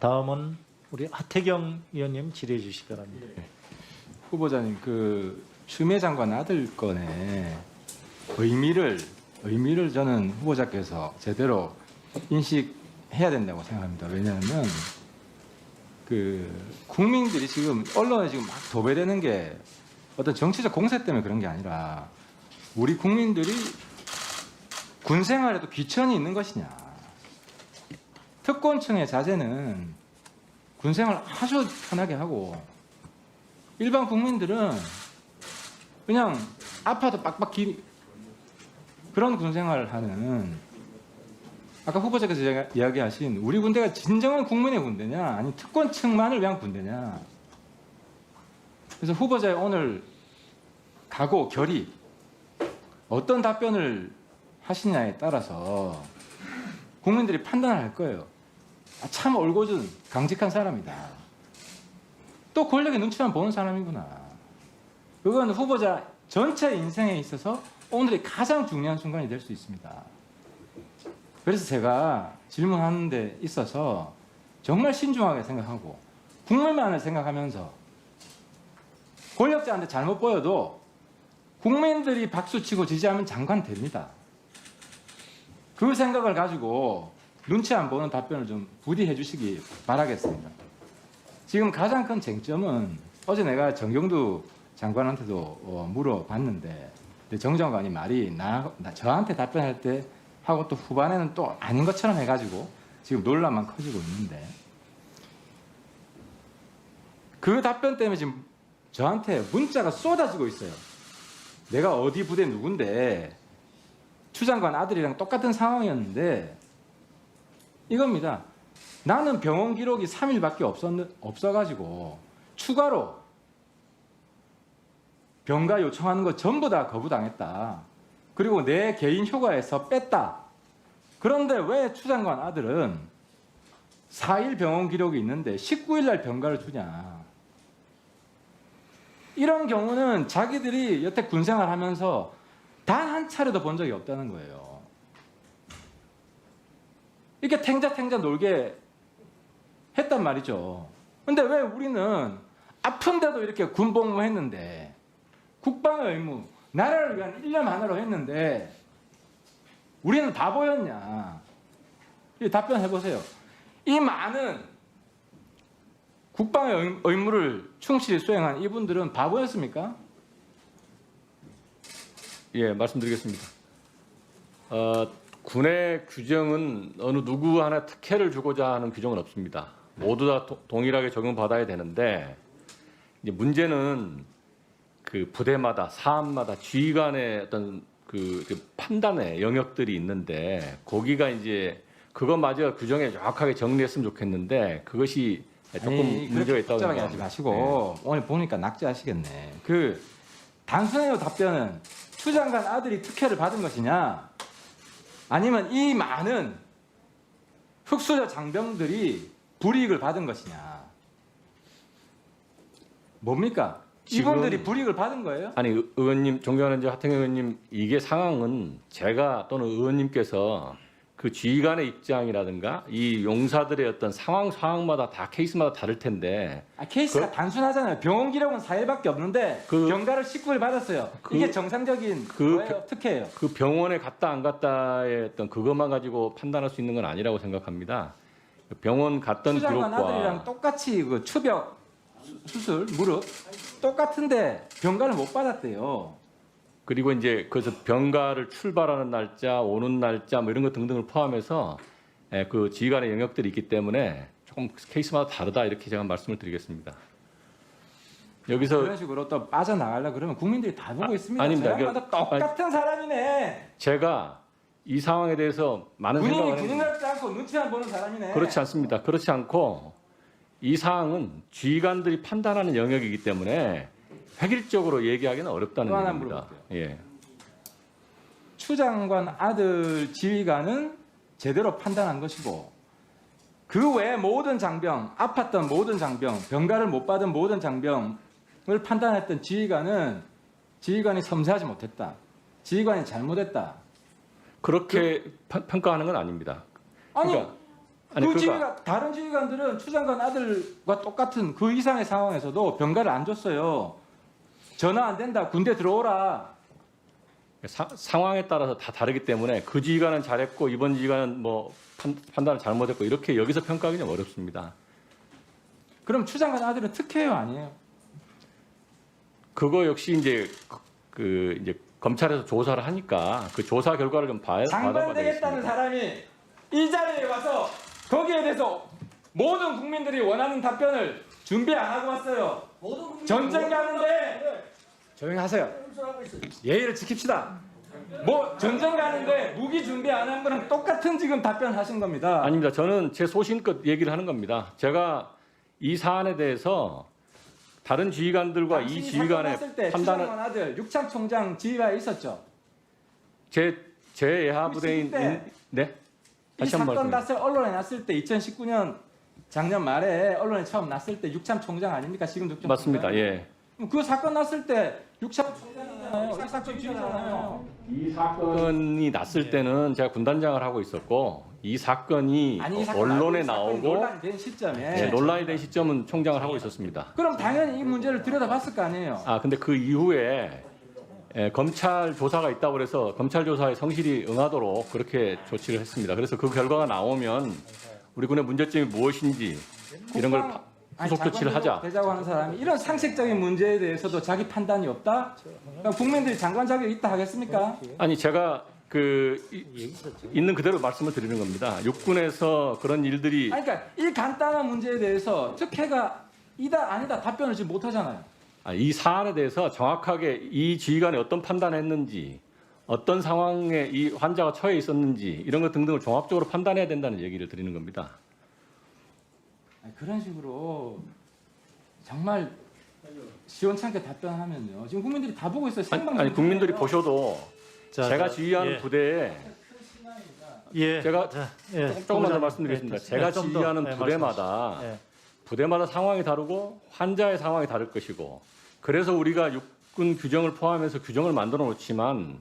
다음은 우리 하태경 의원님 질의해 주시기 바랍니다. 후보자님, 그 추미애 장관 아들 건에 의미를 저는 후보자께서 제대로 인식해야 된다고 생각합니다. 왜냐하면 그 국민들이 지금 언론에 지금 막 도배되는 게 어떤 정치적 공세 때문에 그런 게 아니라 우리 국민들이 군 생활에도 귀천이 있는 것이냐. 특권층의 자제는 군 생활 아주 편하게 하고 일반 국민들은 그냥 아파도 빡빡 그런 군 생활을 하는, 아까 후보자께서 이야기하신 우리 군대가 진정한 국민의 군대냐 아니 특권층만을 위한 군대냐. 그래서 후보자의 오늘 각오, 결의 어떤 답변을 하시냐에 따라서 국민들이 판단을 할 거예요. 아, 참 올곧은 강직한 사람이다. 또 권력의 눈치만 보는 사람이구나. 그건 후보자 전체 인생에 있어서 오늘이 가장 중요한 순간이 될 수 있습니다. 그래서 제가 질문하는 데 있어서 정말 신중하게 생각하고 국민만을 생각하면서 권력자한테 잘못 보여도 국민들이 박수치고 지지하면 장관 됩니다. 그 생각을 가지고 눈치 안 보는 답변을 좀 부디 해주시기 바라겠습니다. 지금 가장 큰 쟁점은 어제 내가 정경두 장관한테도 물어봤는데 정 장관이 말이 저한테 답변할 때 하고 또 후반에는 또 아닌 것처럼 해가지고 지금 논란만 커지고 있는데, 그 답변 때문에 지금 저한테 문자가 쏟아지고 있어요. 내가 어디 부대 누군데 추 장관 아들이랑 똑같은 상황이었는데 이겁니다. 나는 병원 기록이 3일밖에 없어가지고 추가로 병가 요청하는 거 전부 다 거부당했다. 그리고 내 개인 휴가에서 뺐다. 그런데 왜 추 장관 아들은 4일 병원 기록이 있는데 19일 날 병가를 주냐. 이런 경우는 자기들이 여태 군생활 하면서 단 한 차례도 본 적이 없다는 거예요. 이렇게 탱자탱자 놀게 했단 말이죠. 근데 왜 우리는 아픈데도 이렇게 군복무 했는데, 국방의 의무, 나라를 위한 일념 하나로 했는데 우리는 바보였냐. 답변해보세요. 이 많은 국방의 의무를 충실히 수행한 이분들은 바보였습니까? 예, 말씀드리겠습니다. 군의 규정은 어느 누구 하나 특혜를 주고자 하는 규정은 없습니다. 모두 다 동일하게 적용받아야 되는데, 이제 문제는 그 부대마다 사안마다 지휘관의 어떤 그 판단의 영역들이 있는데, 거기가 이제 그것마저 규정에 정확하게 정리했으면 좋겠는데 그것이 조금 문제가 있다고 복잡하게 하지 마시고 오늘 보니까 낙제하시겠네. 그 단순해요. 답변은 추 장관 아들이 특혜를 받은 것이냐, 아니면 이 많은 흑수저 장병들이 불이익을 받은 것이냐. 뭡니까? 이분들이 불이익을 받은 거예요? 아니, 의원님, 존경하는 하태경 의원님, 이게 상황은 제가 또는 의원님께서 그 지휘관의 입장이라든가 이 용사들의 어떤 상황마다 다 케이스마다 다를 텐데. 케이스가 단순하잖아요. 병원 기록은 4일밖에 없는데 병가를 19일 받았어요. 이게 정상적인 거예요? 특혜예요? 그 병원에 갔다 안 갔다의 어떤 그것만 가지고 판단할 수 있는 건 아니라고 생각합니다. 병원 갔던 추 장관 기록과 아들이랑 똑같이 그 추벽 수술 무릎 똑같은데 병가를 못 받았대요. 그리고 이제 그래서 병가를 출발하는 날짜, 오는 날짜 뭐 이런 것 등등을 포함해서 그 지휘관의 영역들이 있기 때문에 조금 케이스마다 다르다 이렇게 제가 말씀을 드리겠습니다. 여기서 그런 식으로 또 빠져나가려고 그러면 국민들이 다 보고 있습니다. 아닙니다. 저 양반도 똑같은 사람이네. 제가 이 상황에 대해서 많은 군인이 생각을 군인 했는데 같지 않고 눈치만 보는 사람이네. 그렇지 않습니다. 그렇지 않고 이 사항은 지휘관들이 판단하는 영역이기 때문에 획일적으로 얘기하기는 어렵다는 또 하나 얘기입니다. 예. 추 장관 아들 지휘관은 제대로 판단한 것이고 그 외 모든 장병, 아팠던 모든 장병, 병가를 못 받은 모든 장병을 판단했던 지휘관이 섬세하지 못했다. 지휘관이 잘못했다. 그렇게 평가하는 건 아닙니다. 아니 그러니까 아니, 그 그거- 지휘관, 다른 지휘관들은 추 장관 아들과 똑같은 그 이상의 상황에서도 병가를 안 줬어요. 전화 안 된다. 군대 들어오라. 상황에 따라서 다 다르기 때문에 그 지휘관은 잘했고 이번 지휘관은 뭐 판단을 잘못했고 이렇게 여기서 평가하기 좀 어렵습니다. 그럼 추 장관 아들은 특혜요 아니에요? 그거 역시 이제 이제 검찰에서 조사를 하니까 그 조사 결과를 좀 봐야 장관 되겠다는 되겠습니다. 사람이 이 자리에 와서 거기에 대해서 모든 국민들이 원하는 답변을 준비 안 하고 왔어요. 전쟁 가는데 조용히 하세요. 예의를 지킵시다. 뭐 전쟁 가는데 무기 준비 안 한 거랑 똑같은 지금 답변하신 겁니다. 아닙니다. 저는 제 소신껏 얘기를 하는 겁니다. 제가 이 사안에 대해서 다른 지휘관들과 이 당신이 지휘관의 사건 났을 때 판단을 추장관 아들 육참 총장 지휘관에 있었죠. 제 예하 부대인 그때 네 이 다시 한번 사건 말씀드립니다. 났을 언론에 났을 때 2019년 작년 말에 언론에 처음 났을 때 육참 총장 아닙니까? 지금 육참 맞습니다. 총장. 예. 그 사건 났을 때 육참 총장이잖아요. 이 사건 지휘잖아요. 이 사건이 났을 때는 제가 군단장을 하고 있었고 이 사건이 아니 이 사건 언론에 이 사건이 나오고 논란이 된 시점에 네, 논란이 된 시점은 총장을 하고 있었습니다. 그럼 당연히 이 문제를 들여다봤을 거 아니에요. 아 근데 그 이후에 검찰 조사가 있다고 그래서 검찰 조사에 성실히 응하도록 그렇게 조치를 했습니다. 그래서 그 결과가 나오면 우리 군의 문제점이 무엇인지 이런 걸 후속 조치를 하자. 되자고 하는 사람이 이런 상식적인 문제에 대해서도 자기 판단이 없다? 그럼 국민들이 장관 자격이 있다 하겠습니까? 아니 제가 있는 그대로 말씀을 드리는 겁니다. 육군에서 그런 일들이 아니, 그러니까 이 간단한 문제에 대해서 특혜가 이다 아니다 답변을 지금 못 하잖아요. 이 사안에 대해서 정확하게 이 지휘관이 어떤 판단을 했는지 어떤 상황에 이 환자가 처해 있었는지 이런 것 등등을 종합적으로 판단해야 된다는 얘기를 드리는 겁니다. 아니, 그런 식으로 정말 시원찮게 답변하면요. 지금 국민들이 다 보고 있어요. 아니 국민들이 보셔도 자, 제가 자, 지휘하는 예. 부대에 예. 제가 자, 예. 조금만 더 후보자님, 말씀드리겠습니다. 예, 제가 좀 더, 지휘하는 예, 부대마다 예. 부대마다 상황이 다르고 환자의 상황이 다를 것이고 그래서 우리가 육군 규정을 포함해서 규정을 만들어 놓지만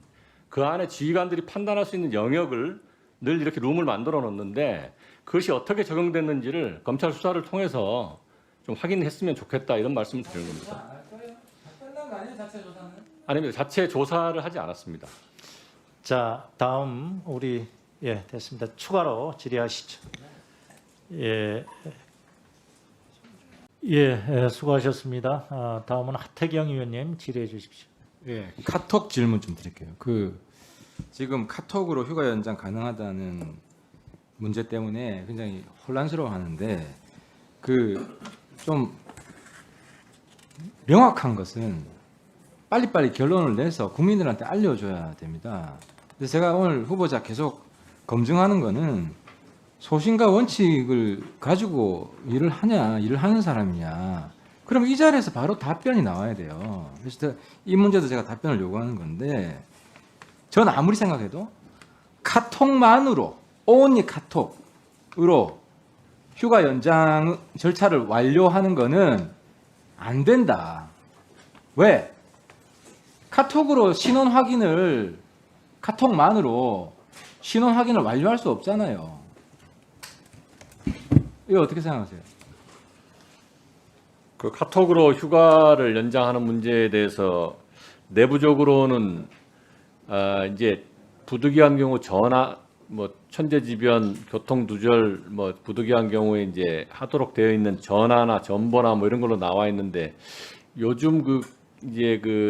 그 안에 지휘관들이 판단할 수 있는 영역을 늘 이렇게 룸을 만들어 놓는데 그것이 어떻게 적용됐는지를 검찰 수사를 통해서 좀 확인했으면 좋겠다 이런 말씀을 드리는 겁니다. 끝난 거 아니에요 자체 조사는? 아닙니다. 자체 조사를 하지 않았습니다. 자, 다음 우리 됐습니다. 추가로 질의하시죠. 수고하셨습니다. 다음은 하태경 의원님 질의해 주십시오. 예, 카톡 질문 좀 드릴게요. 지금 카톡으로 휴가 연장 가능하다는 문제 때문에 굉장히 혼란스러워하는데 좀 명확한 것은 빨리빨리 결론을 내서 국민들한테 알려줘야 됩니다. 그래서 제가 오늘 후보자 계속 검증하는 거는 소신과 원칙을 가지고 일을 하는 사람이냐. 그럼 이 자리에서 바로 답변이 나와야 돼요. 그래서 이 문제도 제가 답변을 요구하는 건데 저는 아무리 생각해도 카톡만으로 온리 카톡으로 휴가 연장 절차를 완료하는 거는 안 된다. 왜? 카톡으로 카톡만으로 신원 확인을 완료할 수 없잖아요. 이거 어떻게 생각하세요? 그 카톡으로 휴가를 연장하는 문제에 대해서 내부적으로는 이제 부득이한 경우 전화 천재지변 교통 누절 부득이한 경우에 이제 하도록 되어 있는 전화나 전보나 이런 걸로 나와 있는데 요즘 그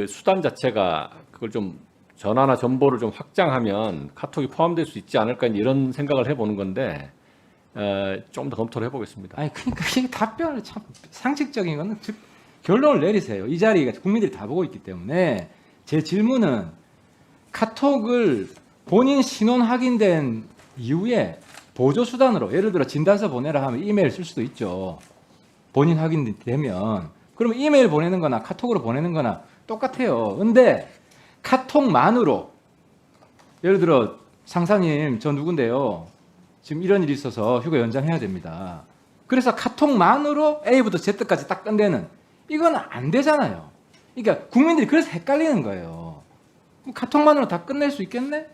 수단 자체가 그걸 좀 전화나 정보를 좀 확장하면 카톡이 포함될 수 있지 않을까 이런 생각을 해보는 건데 좀 더 검토를 해보겠습니다. 아니 그러니까 이 답변을 참 상식적인 거는 결론을 내리세요. 이 자리가 국민들이 다 보고 있기 때문에 제 질문은 카톡을 본인 신원 확인된 이후에 보조 수단으로 예를 들어 진단서 보내라 하면 이메일 쓸 수도 있죠. 본인 확인되면 그러면 이메일 보내는 거나 카톡으로 보내는 거나 똑같아요. 근데 카톡만으로 예를 들어 상사님 저 누군데요. 지금 이런 일이 있어서 휴가 연장해야 됩니다. 그래서 카톡만으로 A부터 Z까지 딱 끝내는 이건 안 되잖아요. 그러니까 국민들이 그래서 헷갈리는 거예요. 카톡만으로 다 끝낼 수 있겠네?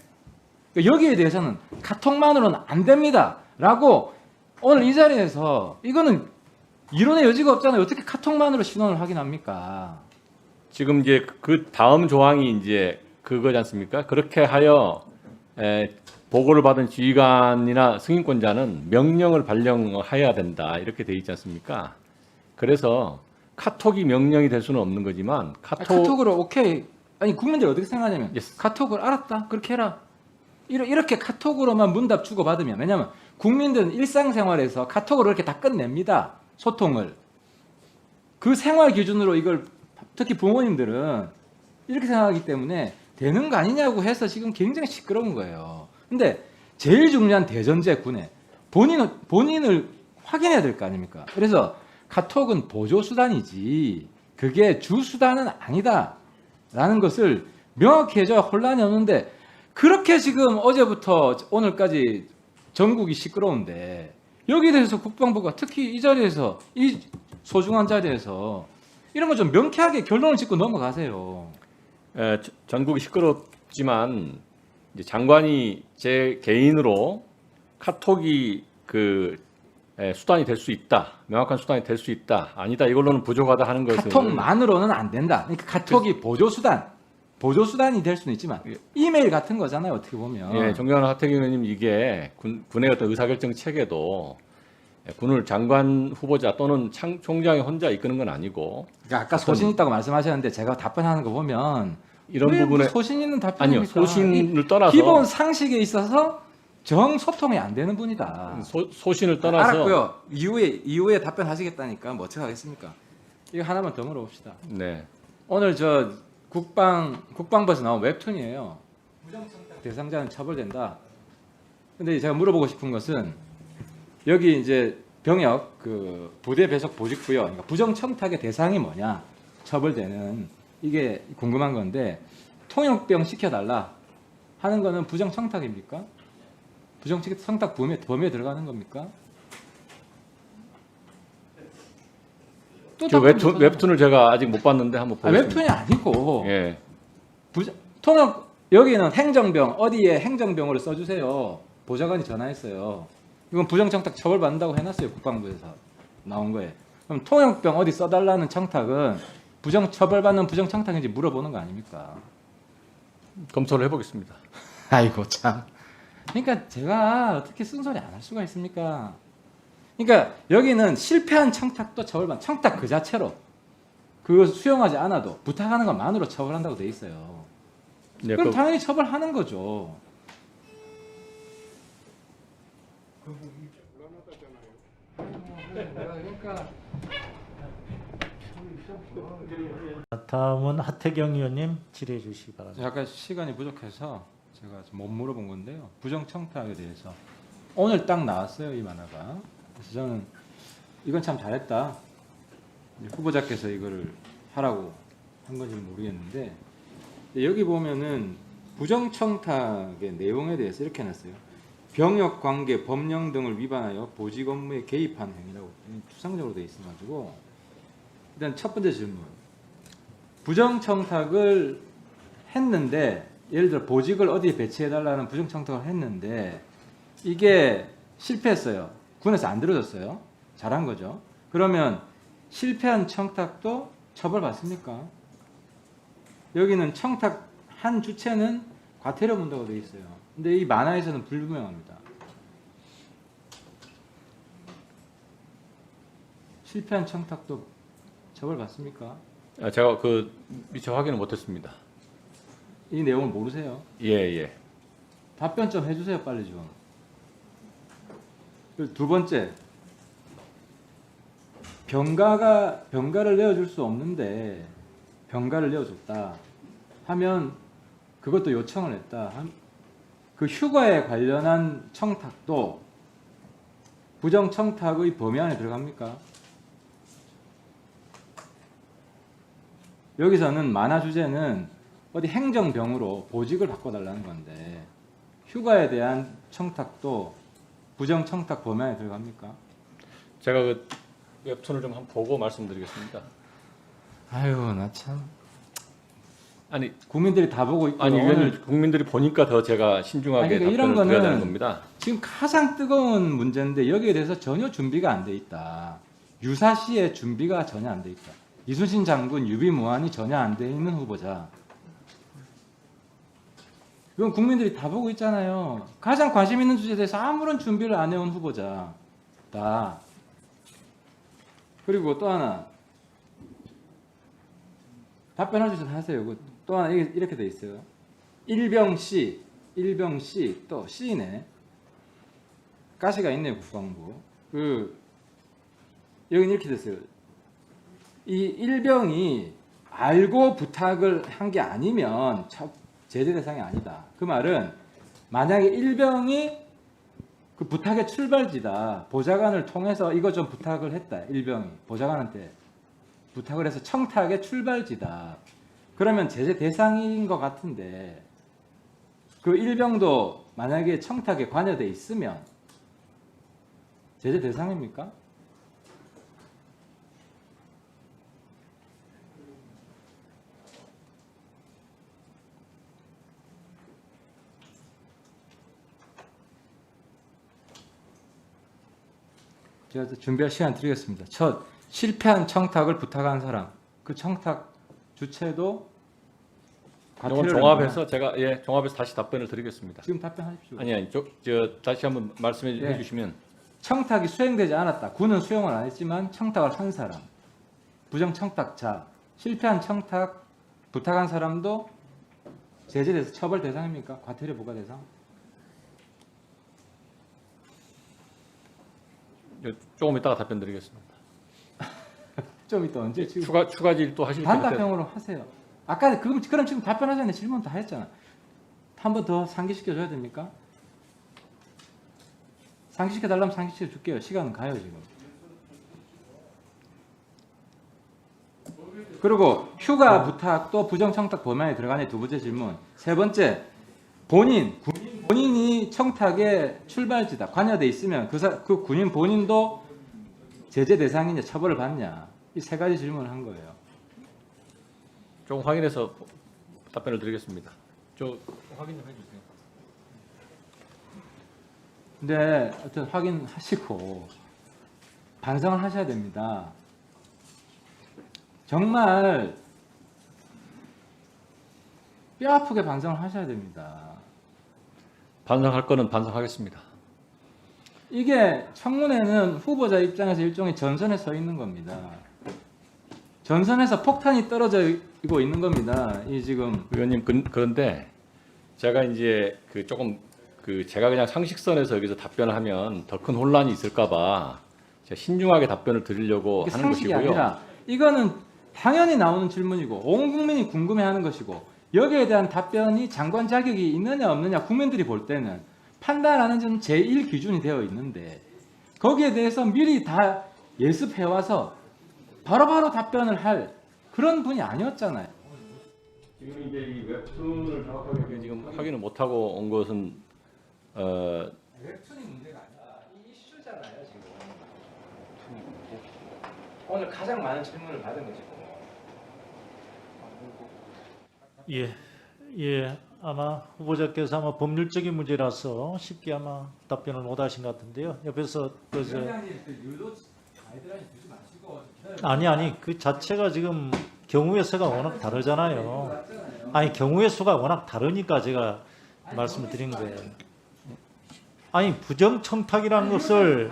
그러니까 여기에 대해서는 카톡만으로는 안 됩니다. 라고 오늘 이 자리에서 이거는 이론의 여지가 없잖아요. 어떻게 카톡만으로 신원을 확인합니까? 지금 이제 그 다음 조항이 이제 그거지 않습니까? 그렇게 하여 보고를 받은 지휘관이나 승인권자는 명령을 발령해야 된다 이렇게 돼 있지 않습니까? 그래서 카톡이 명령이 될 수는 없는 거지만 카톡으로 오케이. 아니 국민들이 어떻게 생각하냐면 Yes. 카톡을 알았다 그렇게 해라. 이렇게 카톡으로만 문답 주고 받으면 왜냐하면 국민들은 일상생활에서 카톡으로 이렇게 다 끝냅니다. 소통을. 그 생활 기준으로 이걸 특히 부모님들은 이렇게 생각하기 때문에 되는 거 아니냐고 해서 지금 굉장히 시끄러운 거예요. 근데 제일 중요한 대전제 군에 본인을 확인해야 될 거 아닙니까? 그래서 카톡은 보조 수단이지 그게 주 수단은 아니다라는 것을 명확히 해줘야 혼란이 없는데 그렇게 지금 어제부터 오늘까지 전국이 시끄러운데 여기에 대해서 국방부가 특히 이 자리에서 이 소중한 자리에서 이런 거 좀 명쾌하게 결론을 짓고 넘어가세요. 전국이 시끄럽지만 이제 장관이 제 개인으로 카톡이 그 수단이 될 수 있다, 명확한 수단이 될 수 있다, 아니다 이걸로는 부족하다 하는 것을 카톡만으로는 안 된다. 그러니까 카톡이 보조 수단이 될 수는 있지만 이메일 같은 거잖아요. 어떻게 보면. 예, 존경하는 하태경 의원님 이게 군의 어떤 의사결정 체계도 군을 장관 후보자 또는 총장이 혼자 이끄는 건 아니고 그러니까 아까 소신 있다고 말씀하셨는데 제가 답변하는 거 보면 이런 왜 부분에 소신 있는 아니요 답변입니까? 소신을 떠나서 기본 상식에 있어서 정 소통이 안 되는 분이다. 소신을 떠나서 알았고요. 이후에 답변하시겠다니까 뭐 어떻게 하겠습니까? 이거 하나만 더 물어봅시다. 네, 오늘 저 국방부에서 나온 웹툰이에요. 부정청탁 대상자는 처벌된다. 근데 제가 물어보고 싶은 것은 여기 이제 병역 그 부대 배속 보직부여 그러니까 부정청탁의 대상이 뭐냐 처벌되는 이게 궁금한 건데 통역병 시켜달라 하는 거는 부정청탁입니까? 부정청탁 범위에 들어가는 겁니까? 또 저 웹툰을 제가 아직 못 봤는데 한번 보겠습니다. 웹툰이 아니고 예, 통역 여기는 행정병 어디에 행정병으로 써주세요. 보좌관이 전화했어요. 이건 부정청탁 처벌받는다고 해놨어요. 국방부에서 나온 거예요. 그럼 통역병 어디 써달라는 청탁은 처벌받는 부정청탁인지 물어보는 거 아닙니까? 검토를 해보겠습니다. 아이고 참. 그러니까 제가 어떻게 쓴소리 안 할 수가 있습니까? 그러니까 여기는 실패한 청탁도 처벌받는 청탁 그 자체로 그거 수용하지 않아도 부탁하는 것만으로 처벌한다고 돼 있어요. 네, 그럼 당연히 처벌하는 거죠. 그러니까 다음은 하태경 의원님 질의해 주시기 바랍니다. 약간 시간이 부족해서 제가 좀 못 물어본 건데요. 부정청탁에 대해서 오늘 딱 나왔어요 이 만화가. 그래서 저는 이건 참 잘했다. 후보자께서 이거를 하라고 한 건지는 모르겠는데 여기 보면은 부정청탁의 내용에 대해서 이렇게 해놨어요. 병역 관계, 법령 등을 위반하여 보직 업무에 개입한 행위라고 추상적으로 되어 있어가지고 일단 첫 번째 질문. 부정청탁을 했는데 예를 들어 보직을 어디에 배치해달라는 부정청탁을 했는데 이게 실패했어요. 군에서 안 들어줬어요. 잘한 거죠. 그러면 실패한 청탁도 처벌받습니까? 여기는 청탁한 주체는 과태료 문다고 되어 있어요. 근데 이 만화에서는 불분명합니다. 실패한 청탁도 처벌받습니까? 제가 그 미처 확인을 못했습니다. 이 내용을 모르세요? 예. 답변 좀 해주세요, 빨리 좀. 그리고 두 번째, 병가를 내어줄 수 없는데 병가를 내어줬다 하면 그것도 요청을 했다. 그 휴가에 관련한 청탁도 부정청탁의 범위 안에 들어갑니까? 여기서는 만화 주제는 어디 행정병으로 보직을 바꿔달라는 건데 휴가에 대한 청탁도 부정청탁 범위 안에 들어갑니까? 제가 그 웹툰을 좀 한번 보고 말씀드리겠습니다. 아유 나 참 아니 국민들이 다 보고 있고 아니 오늘 위원님 국민들이 보니까 더 제가 신중하게 아니, 그러니까 이런 답변을 드려야 거는 되는 겁니다. 지금 가장 뜨거운 문제인데 여기에 대해서 전혀 준비가 안 돼 있다. 유사시에 준비가 전혀 안 돼 있다. 이순신 장군 유비무환이 전혀 안 돼 있는 후보자. 이건 국민들이 다 보고 있잖아요. 가장 관심 있는 주제에 대해서 아무런 준비를 안 해온 후보자다. 그리고 또 하나 답변할 수 있으면 하세요. 또 하나 이렇게 돼 있어요. 일병씨 또 C네. 가시가 있네요. 국방부. 여기는 이렇게 됐어요. 이 일병이 알고 부탁을 한 게 아니면 제재 대상이 아니다. 그 말은 만약에 일병이 그 부탁의 출발지다. 보좌관을 통해서 이거 좀 부탁을 했다. 일병이 보좌관한테 부탁을 해서 청탁의 출발지다. 그러면 제재 대상인 것 같은데 그 일병도 만약에 청탁에 관여돼 있으면 제재 대상입니까? 제가 준비할 시간 드리겠습니다. 첫, 실패한 청탁을 부탁한 사람. 그 청탁 주체도 이건 과태료를 종합해서 제가 종합해서 다시 답변을 드리겠습니다. 지금 답변하십시오. 아니 저 다시 한번 말씀해 네. 주시면 청탁이 수행되지 않았다. 군은 수용을 안 했지만 청탁을 한 사람, 부정 청탁자, 실패한 청탁 부탁한 사람도 제재돼서 처벌 대상입니까? 과태료 부과 대상? 조금 이따가 답변 드리겠습니다. 좀 이따 언제 지금 추가 질 또 하실 텐데 단답형으로 하세요. 아까 그럼 지금 답변하자는 질문 다 했잖아. 한 번 더 상기시켜 줘야 됩니까? 상기시켜 달라면 상기시켜 줄게요. 시간은 가요 지금. 그리고 휴가 부탁도 부정청탁 범위에 들어가네. 두 번째 질문. 세 번째, 본인이 청탁의 출발지다. 관여돼 있으면 그 군인 본인도 제재 대상이냐 처벌을 받냐. 이 세 가지 질문을 한 거예요. 좀 확인해서 답변을 드리겠습니다. 저 확인 좀 해주세요. 근데 하여튼 확인하시고 반성을 하셔야 됩니다. 정말 뼈 아프게 반성을 하셔야 됩니다. 반성할 거는 반성하겠습니다. 이게 청문회는 후보자 입장에서 일종의 전선에 서 있는 겁니다. 전선에서 폭탄이 떨어지고 있는 겁니다. 이 지금 의원님 그런데 제가 이제 조금 제가 그냥 상식선에서 여기서 답변을 하면 더 큰 혼란이 있을까봐 제가 신중하게 답변을 드리려고 이게 하는 상식이 것이고요. 아니라 이거는 당연히 나오는 질문이고 온 국민이 궁금해하는 것이고 여기에 대한 답변이 장관 자격이 있느냐 없느냐 국민들이 볼 때는 판단하는 점 제1 기준이 되어 있는데 거기에 대해서 미리 다 예습해 와서 바로바로 답변을 할 그런 분이 아니었잖아요. 지금 이제 이 웹툰을 정확하게 지금 확인을 못 하고 온 것은 웹툰이 문제가 아니라 이 이슈잖아요 지금. 오늘 가장 많은 질문을 받은 것이고. 예, 아마 후보자께서 아마 법률적인 문제라서 쉽게 아마 답변을 못 하신 것 같은데요. 옆에서 위원장님 유도 가이드라인 주지 마시고 아니 그 자체가 지금 경우의 수가 워낙 다르잖아요. 아니 경우의 수가 워낙 다르니까 제가 말씀을 드린 거예요. 아니 부정 청탁이라는 것을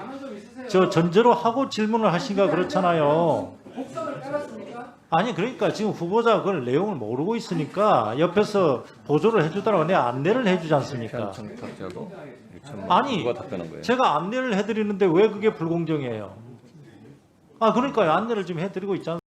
저 전제로 하고 질문을 하신가 그렇잖아요. 복선을 깔았습니까? 아니 그러니까 지금 후보자 그걸 내용을 모르고 있으니까 옆에서 보조를 해주더라고 내가 안내를 해주지 않습니까? 청탁자도 아니, 누가 답변한 거예요? 제가 안내를 해드리는데 왜 그게 불공정이에요? 아 그러니까요 안내를 지금 해드리고 있잖아요.